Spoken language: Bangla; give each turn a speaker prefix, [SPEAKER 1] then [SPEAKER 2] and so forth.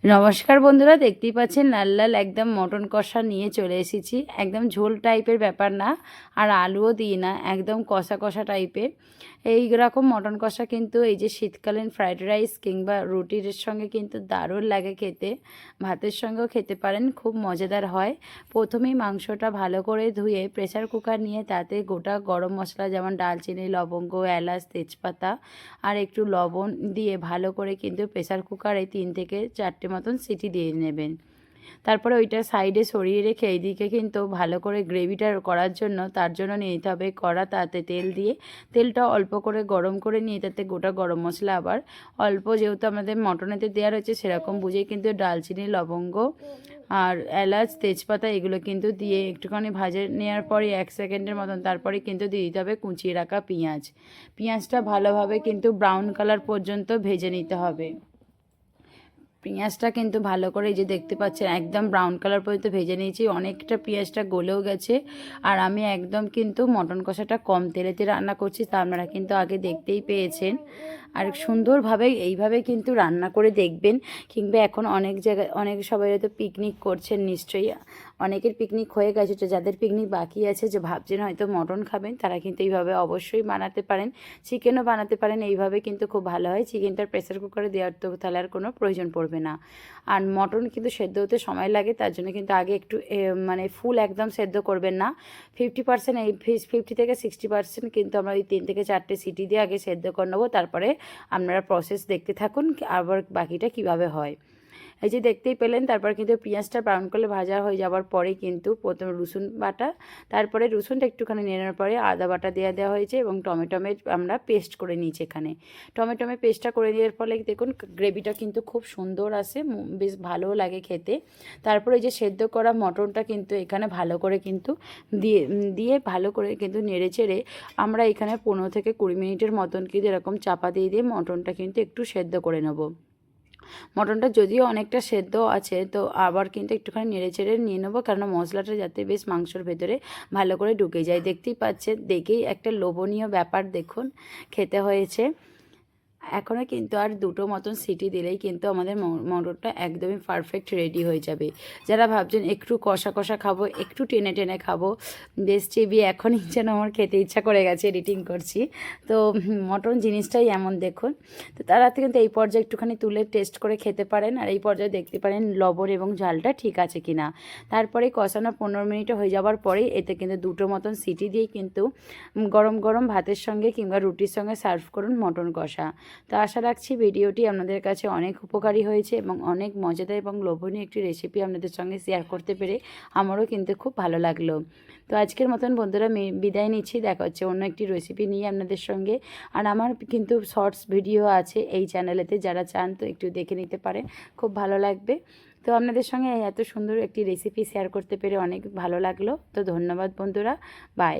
[SPEAKER 1] নমস্কার বন্ধুরা, দেখতেই পাচ্ছেন লাল লাল একদম মটন কষা নিয়ে চলে এসেছি। একদম ঝোল টাইপের ব্যাপার না, আর আলুও দিই না, একদম কষা কষা টাইপের। এই রকম মটন কষা কিন্তু এই যে শীতকালীন ফ্রাইড রাইস কিংবা রুটির সঙ্গে কিন্তু দারুণ লাগে খেতে। ভাতের সঙ্গেও খেতে পারেন, খুব মজাদার হয়। প্রথমেই মাংসটা ভালো করে ধুয়ে প্রেসার কুকার নিয়ে তাতে গোটা গরম মশলা যেমন ডালচিনি, লবঙ্গ, এলাচ, তেজপাতা আর একটু লবণ দিয়ে ভালো করে কিন্তু প্রেসার কুকারে 3 থেকে 4টে মতন সিটি দিয়ে নেবেন। তারপরে ওইটা সাইডে সরিয়ে রেখে এইদিকে কিন্তু ভালো করে গ্রেভিটা করার জন্য তার জন্য নিয়ে নিতে হবে কড়া, তাতে তেল দিয়ে তেলটা অল্প করে গরম করে নিয়ে তাতে গোটা গরম মশলা আবার অল্প, যেহেতু আমাদের মটনেতে দেওয়া রয়েছে সেরকম বুঝেই কিন্তু ডালচিনি, লবঙ্গ আর এলাচ, তেজপাতা এগুলো কিন্তু দিয়ে একটুখানি ভাজে নেওয়ার পরে 1 সেকেন্ডের মতন তারপরে কিন্তু দিয়ে দিতে হবে কুচিয়ে রাখা পেঁয়াজটা ভালোভাবে কিন্তু ব্রাউন কালার পর্যন্ত ভেজে নিতে হবে। পেঁয়াজটা কিন্তু ভালো করে যে দেখতে পাচ্ছেন একদম ব্রাউন কালার পর্যন্ত ভেজে নিয়েছি, অনেকটা পেঁয়াজটা গলেও গেছে। আর আমি একদম কিন্তু মটন কষাটা কম তেলেতে রান্না করছি, তা আপনারা কিন্তু আগে দেখতেই পেয়েছেন। আর সুন্দরভাবে এইভাবে কিন্তু রান্না করে দেখবেন। কিংবা এখন অনেক জায়গায় অনেক সবাই হয়তো পিকনিক করছেন, নিশ্চয়ই অনেকের পিকনিক হয়ে গেছে, তো যাদের পিকনিক বাকি আছে যে ভাবছেন হয়তো মটন খাবেন, তারা কিন্তু এইভাবে অবশ্যই বানাতে পারেন। চিকেনও বানাতে পারেন, এইভাবে কিন্তু খুব ভালো হয়। চিকেনটা প্রেসার কুকারে দেওয়ার তো তাহলে আর কোনো প্রয়োজন পড়বে না। আর মটন কিন্তু সেদ্ধ হতে সময় লাগে, তার জন্য কিন্তু আগে একটু মানে ফুল একদম সেদ্ধ করবেন না, 50%, এই 50 থেকে 60% কিন্তু আমরা ওই 3 থেকে 4টে সিটি দিয়ে আগে সেদ্ধ করে নেবো। তারপরে আপনারা প্রসেস দেখতে থাকুন আবার বাকিটা কিভাবে হয়। এই যে দেখতেই পেলেন, তারপর কিন্তু পেঁয়াজটা ব্রাউন করে ভাজা হয়ে যাওয়ার পরে কিন্তু প্রথমে রসুন বাটা, তারপরে রসুনটা একটুখানি নেড়ানোর পরে আদা বাটা দেওয়া হয়েছে এবং টমেটোমের আমরা পেস্ট করে নিয়েছি। এখানে টমেটোমের পেস্টটা করে দেওয়ার ফলে দেখুন গ্রেভিটা কিন্তু খুব সুন্দর আসে, বেশ ভালোও লাগে খেতে। তারপরে এই যে সেদ্ধ করা মটনটা কিন্তু এখানে ভালো করে কিন্তু দিয়ে ভালো করে কিন্তু নেড়ে চেড়ে আমরা এখানে 15 থেকে 20 মিনিটের মতন কিন্তু এরকম চাপা দিয়ে মটনটা কিন্তু একটু সেদ্ধ করে নেব। মটনটা যদিও অনেকটা সেদ্ধ আছে, তো আবার কিন্তু একটুখানি নেড়ে চেড়ে নিয়ে নেবো, কারণ মশলাটা যাতে বেশ মাংসর ভেতরে ভালো করে ঢুকে যায়। দেখতেই পাচ্ছেন, দেখেই একটা লোভনীয় ব্যাপার, দেখুন খেতে হয়েছে। এখনও কিন্তু আর 2টো মতন সিটি দিলেই কিন্তু আমাদের মটরটা একদমই পারফেক্ট রেডি হয়ে যাবে। যারা ভাবছেন একটু কষা কষা খাবো, একটু টেনে টেনে খাবো, বেশ চিবিয়ে এখনই যেন আমার খেতে ইচ্ছা করে গেছে, এডিটিং করছি তো। মটন জিনিসটাই এমন, দেখুন। তো তারা কিন্তু এই পর্যায়ে একটুখানি তুলে টেস্ট করে খেতে পারেন, আর এই পর্যায়ে দেখতে পারেন লবণ এবং ঝালটা ঠিক আছে কিনা। তারপরে কষানো 15 মিনিট হয়ে যাওয়ার পরেই এতে কিন্তু 2টো মতন সিটি দিয়ে কিন্তু গরম গরম ভাতের সঙ্গে কিংবা রুটির সঙ্গে সার্ভ করুন মটন কষা। তো আশা রাখছি ভিডিওটি আপনাদের কাছে অনেক উপকারী হয়েছে এবং অনেক মজাদার এবং লোভনীয় একটি রেসিপি আপনাদের সঙ্গে শেয়ার করতে পেরে আমারও কিন্তু খুব ভালো লাগলো। তো আজকের মতন বন্ধুরা বিদায় নিচ্ছি, দেখা হচ্ছে অন্য একটি রেসিপি নিয়ে আপনাদের সঙ্গে। আর আমার কিন্তু শর্টস ভিডিও আছে এই চ্যানেলেতে, যারা চান তো একটু দেখে নিতে পারেন, খুব ভালো লাগবে। তো আপনাদের সঙ্গে এত সুন্দর একটি রেসিপি শেয়ার করতে পেরে অনেক ভালো লাগলো। তো ধন্যবাদ বন্ধুরা, বাই।